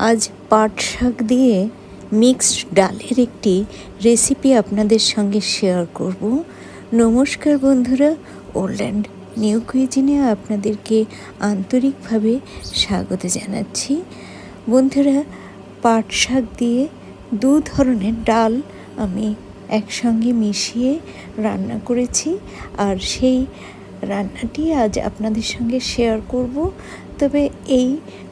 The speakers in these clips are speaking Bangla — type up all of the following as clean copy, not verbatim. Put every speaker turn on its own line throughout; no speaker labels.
আজ পাট শাক দিয়ে মিক্সড ডালের একটি রেসিপি আপনাদের সঙ্গে শেয়ার করব। নমস্কার বন্ধুরা, ওল্ড অ্যান্ড নিউ কুইজিনে আপনাদেরকে আন্তরিকভাবে স্বাগত জানাচ্ছি। বন্ধুরা, পাট শাক দিয়ে দু ধরনের ডাল আমি একসঙ্গে মিশিয়ে রান্না করেছি, আর সেই রান্নাটি আজ আপনাদের সঙ্গে শেয়ার করব। তবে এই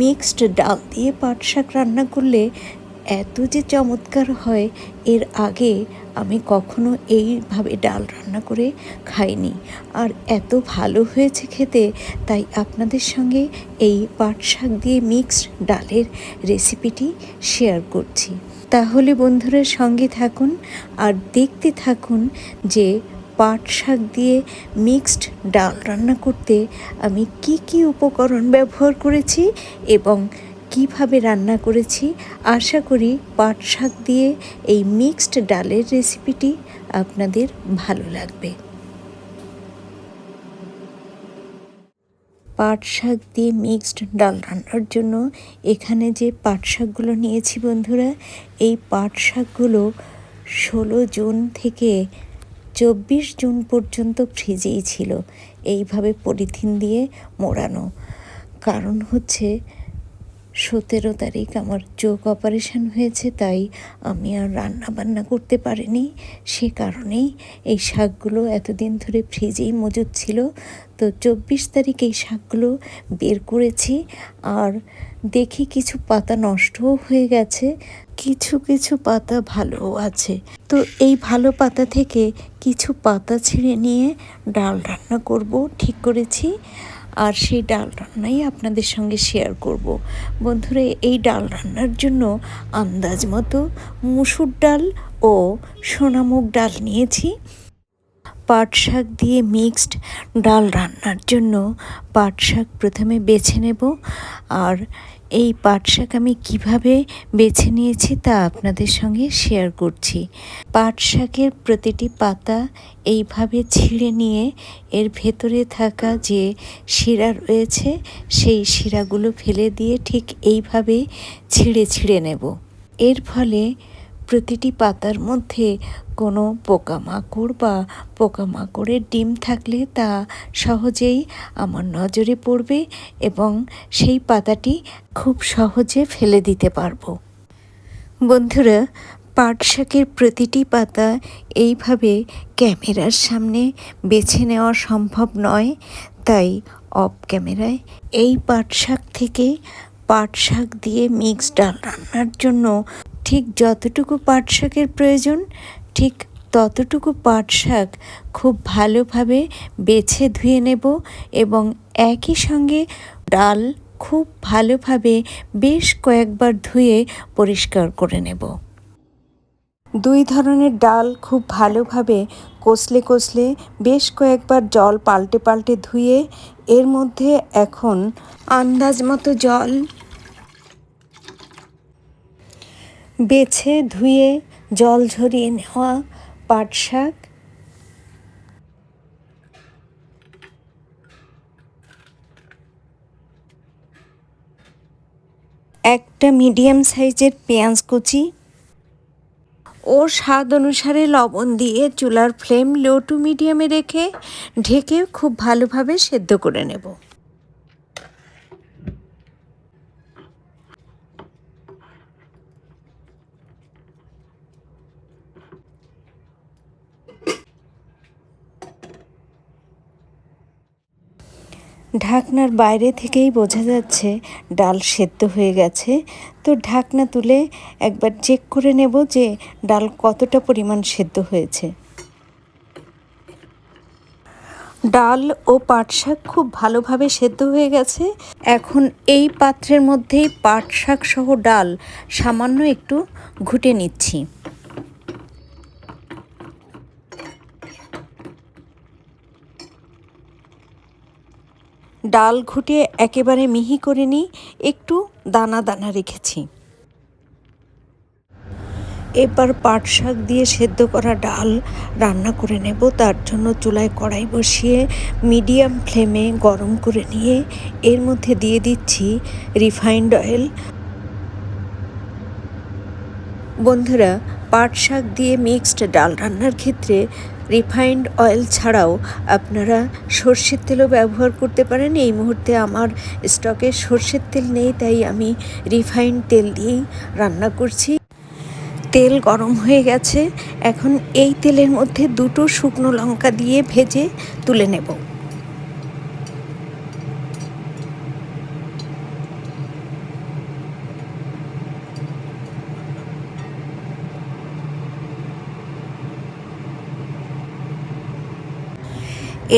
মিক্সড ডাল দিয়ে পাট শাক রান্না করলে এত যে চমৎকার হয়, এর আগে আমি কখনো এইভাবে ডাল রান্না করে খাইনি, আর এত ভালো হয়েছে খেতে, তাই আপনাদের সঙ্গে এই পাট শাক দিয়ে মিক্সড ডালের রেসিপিটি শেয়ার করছি। তাহলে বন্ধুরা সঙ্গে থাকুন আর দেখতে থাকুন যে পাট শাক দিয়ে মিক্সড ডাল রান্না করতে আমি কি কি উপকরণ ব্যবহার করেছি এবং কিভাবে রান্না করেছি। আশা করি পাট শাক দিয়ে এই মিক্সড ডালের রেসিপিটি আপনাদের ভালো লাগবে। পাট শাক দিয়ে মিক্সড ডাল রান্নার জন্য এখানে যে পাট শাকগুলো নিয়েছি বন্ধুরা, এই পাট শাকগুলো 16 জুন থেকে 24 জুন পর্যন্ত ফ্রিজেই ছিল, এইভাবে পলিথিন দিয়ে মোড়ানো। কারণ হচ্ছে 17 তারিখ আমার চোখ অপারেশন হয়েছে, তাই আমি আর রান্না বান্না করতে পারিনি। সে কারণেই এই শাকগুলো এতদিন ধরে ফ্রিজেই মজুদ ছিল। তো 24 তারিখ এই শাকগুলো বের করেছি, আর দেখি কিছু পাতা নষ্টও হয়ে গেছে, কিছু কিছু পাতা ভালোও আছে। তো এই ভালো পাতা থেকে কিছু পাতা ছিঁড়ে নিয়ে ডাল রান্না করব ঠিক করেছি, আর সেই ডাল রান্নাই আপনাদের সঙ্গে শেয়ার করব। বন্ধুরা, এই ডাল রান্নার জন্য আন্দাজ মতো মুসুর ডাল ও সোনামুগ ডাল নিয়েছি। পাট শাক দিয়ে মিক্সড ডাল রান্নার জন্য পাট শাক প্রথমে বেছে নেব, আর এই পাট শাক আমি কীভাবে বেছে নিয়েছি তা আপনাদের সঙ্গে শেয়ার করছি। পাট শাকের প্রতিটি পাতা এইভাবে ছিঁড়ে নিয়ে এর ভেতরে থাকা যে শিরা রয়েছে সেই শিরাগুলো ফেলে দিয়ে ঠিক এইভাবে ছিঁড়ে ছিঁড়ে নেব। এর ফলে প্রতিটি পাতার মধ্যে কোনো পোকামাকড় বা পোকামাকড়ের ডিম থাকলে তা সহজেই আমার নজরে পড়বে এবং সেই পাতাটি খুব সহজে ফেলে দিতে পারবো। বন্ধুরা, পাট শাকের প্রতিটি পাতা এইভাবে ক্যামেরার সামনে বেছে নেওয়া সম্ভব নয়, তাই অফ ক্যামেরায় এই পাট শাক থেকে পাট শাক দিয়ে মিক্সড ডাল রান্নার জন্য ঠিক যতটুকু পাট শাকের প্রয়োজন ঠিক ততটুকু পাট শাক খুব ভালোভাবে বেছে ধুয়ে নেব এবং একই সঙ্গে ডাল খুব ভালোভাবে বেশ কয়েকবার ধুয়ে পরিষ্কার করে নেব। দুই ধরনের ডাল খুব ভালোভাবে কষলে কষলে বেশ কয়েকবার জল পাল্টে পাল্টে ধুয়ে এর মধ্যে এখন আন্দাজ মতো জল বেছে ধুয়ে জল ঝরিয়ে নেওয়া পাট শাক, একটা মিডিয়াম সাইজের পেঁয়াজ কুচি ও স্বাদ অনুসারে লবণ দিয়ে চুলার ফ্লেম লো টু মিডিয়ামে রেখে ঢেকে খুব ভালোভাবে সেদ্ধ করে নেব। ঢাকনার বাইরে থেকেই বোঝা যাচ্ছে ডাল সেদ্ধ হয়ে গেছে। তো ঢাকনা তুলে একবার চেক করে নেব যে ডাল কতটা পরিমাণ সেদ্ধ হয়েছে। ডাল ও পাট শাক খুব ভালোভাবে সেদ্ধ হয়ে গেছে। এখন এই পাত্রের মধ্যেই পাট শাক সহ ডাল সামান্য একটু ঘুটে নিচ্ছি। ডাল ঘুটে একেবারে মিহি করে নিই, একটু দানা দানা রেখেছি। এবার পাট শাক দিয়ে সেদ্ধ করা ডাল রান্না করে নেব। তার জন্য চুলায় কড়াই বসিয়ে মিডিয়াম ফ্লেমে গরম করে নিয়ে এর মধ্যে দিয়ে দিচ্ছি রিফাইন্ড অয়েল। বন্ধুরা, পাট শাক দিয়ে মিক্সড ডাল রান্নার ক্ষেত্রে রিফাইন্ড অয়েল ছাড়াও আপনারা সর্ষের তেলও ব্যবহার করতে পারেন। এই মুহূর্তে আমার স্টকে সর্ষের তেল নেই, তাই আমি রিফাইন্ড তেল দিয়েই রান্না করছি। তেল গরম হয়ে গেছে, এখন এই তেলের মধ্যে 2টো শুকনো লঙ্কা দিয়ে ভেজে তুলে নেব।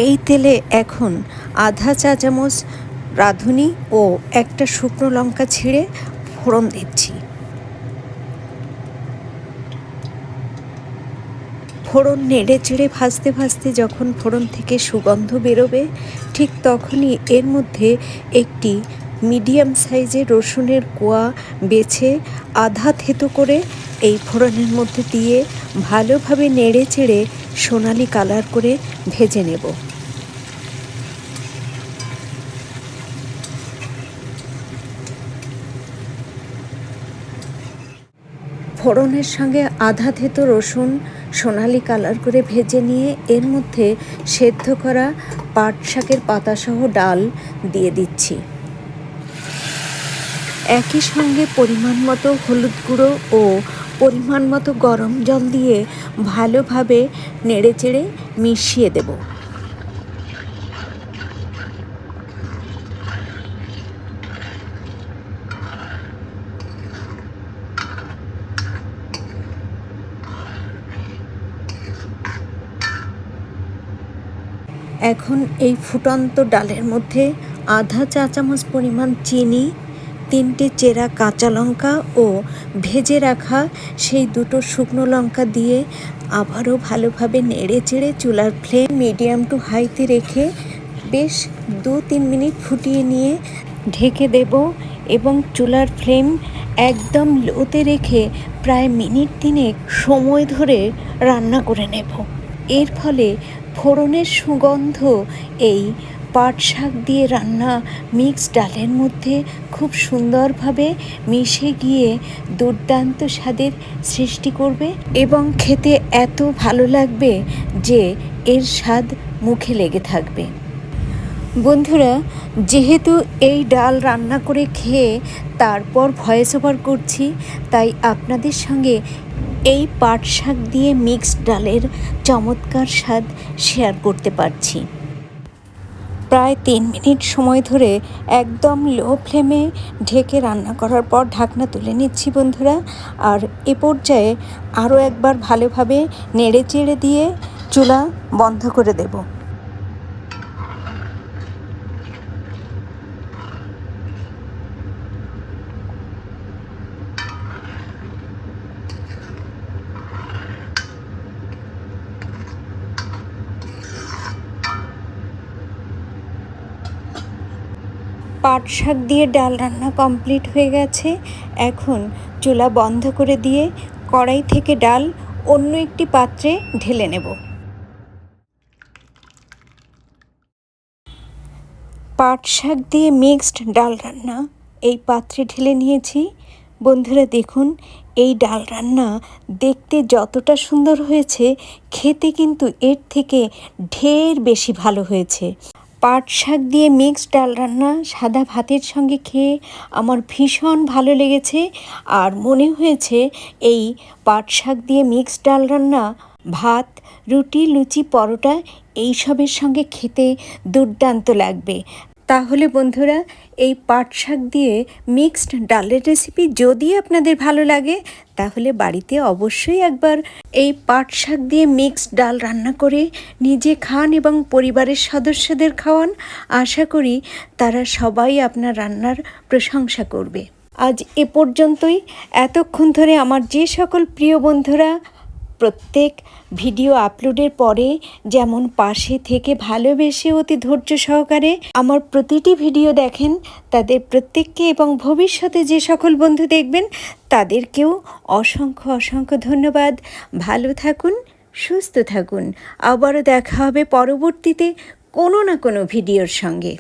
এই তেলে এখন আধা চা চামচ রাঁধুনি ও একটা শুকনো লঙ্কা ছিঁড়ে ফোড়ন দিচ্ছি। ফোড়ন নেড়ে চেড়ে ভাজতে ভাজতে যখন ফোড়ন থেকে সুগন্ধ বেরোবে, ঠিক তখনই এর মধ্যে একটি মিডিয়াম সাইজের রসুনের কোয়া বেছে আধা থেতো করে এই ফোড়নের মধ্যে দিয়ে ভালোভাবে নেড়ে চেড়ে সোনালি কালার করে ভেজে নেব। ফোড়নের সঙ্গে আধা থেতো রসুন সোনালি কালার করে ভেজে নিয়ে এর মধ্যে সেদ্ধ করা পাট শাকের পাতাসহ ডাল দিয়ে দিচ্ছি। একই সঙ্গে পরিমাণ মতো হলুদ গুঁড়ো ও পরিমাণ মতো গরম জল দিয়ে ভালোভাবে নেড়েচেড়ে মিশিয়ে দেব। এখন এই ফুটন্ত ডালের মধ্যে আধা চা চামচ পরিমাণ চিনি, 3টে চেরা কাঁচা লঙ্কা ও ভেজে রাখা সেই 2টো শুকনো লঙ্কা দিয়ে আবারও ভালোভাবে নেড়ে চেড়ে চুলার ফ্লেম মিডিয়াম টু হাইতে রেখে বেশ 2-3 মিনিট ফুটিয়ে নিয়ে ঢেকে দেব এবং চুলার ফ্লেম একদম লোতে রেখে প্রায় মিনিট 3 সময় ধরে রান্না করে নেব। এর ফলে ফোড়নের সুগন্ধ এই পাট শাক দিয়ে রান্না মিক্সড ডালের মধ্যে খুব সুন্দরভাবে মিশে গিয়ে দুর্দান্ত স্বাদের সৃষ্টি করবে এবং খেতে এত ভালো লাগবে যে এর স্বাদ মুখে লেগে থাকবে। বন্ধুরা, যেহেতু এই ডাল রান্না করে খেয়ে তারপর ভয়েস ওভার করছি, তাই আপনাদের সঙ্গে এই পাট শাক দিয়ে মিক্সড ডালের চমৎকার স্বাদ শেয়ার করতে পারছি। প্রায় 3 মিনিট সময় ধরে একদম লো ফ্লেমে ঢেকে রান্না করার পর ঢাকনা তুলে নিচ্ছি বন্ধুরা। আর এ পর্যায়ে আরও একবার ভালোভাবে নেড়ে চেড়ে দিয়ে চুলা বন্ধ করে দেব। পাট শাক দিয়ে ডাল রান্না কমপ্লিট হয়ে গেছে। এখন চুলা বন্ধ করে দিয়ে কড়াই থেকে ডাল অন্য একটি পাত্রে ঢেলে নেব। পাট শাক দিয়ে মিক্সড ডাল রান্না এই পাত্রে ঢেলে নিয়েছি। বন্ধুরা দেখুন, এই ডাল রান্না দেখতে যতটা সুন্দর হয়েছে, খেতে কিন্তু এর থেকে ঢের বেশি ভালো হয়েছে। পাট শাক দিয়ে মিক্সড ডাল রান্না সাদা ভাতের সঙ্গে খেয়ে আমার ভীষণ ভালো লেগেছে। আর মনে হয়েছে এই পাট শাক দিয়ে মিক্সড ডাল রান্না ভাত, রুটি, লুচি, পরোটা এইসবের সঙ্গে খেতে দুর্দান্ত লাগবে। তাহলে বন্ধুরা, এই পাট শাক দিয়ে মিক্সড ডালের রেসিপি যদি আপনাদের ভালো লাগে, তাহলে বাড়িতে অবশ্যই একবার এই পাট শাক দিয়ে মিক্সড ডাল রান্না করে নিজে খান এবং পরিবারের সদস্যদের খাওয়ান। আশা করি তারা সবাই আপনার রান্নার প্রশংসা করবে। আজ এ পর্যন্তই। এতক্ষণ ধরে আমার যে সকল প্রিয় বন্ধুরা প্রত্যেক ভিডিও আপলোডের পরে যেমন পাশে থেকে ভালোবেসে অতি ধৈর্য সহকারে আমার প্রতিটি ভিডিও দেখেন, তাদের প্রত্যেককে এবং ভবিষ্যতে যে সকল বন্ধু দেখবেন তাদেরকেও অসংখ্য অসংখ্য ধন্যবাদ। ভালো থাকুন, সুস্থ থাকুন। আবারও দেখা হবে পরবর্তীতে কোনো না কোনো ভিডিওর সঙ্গে।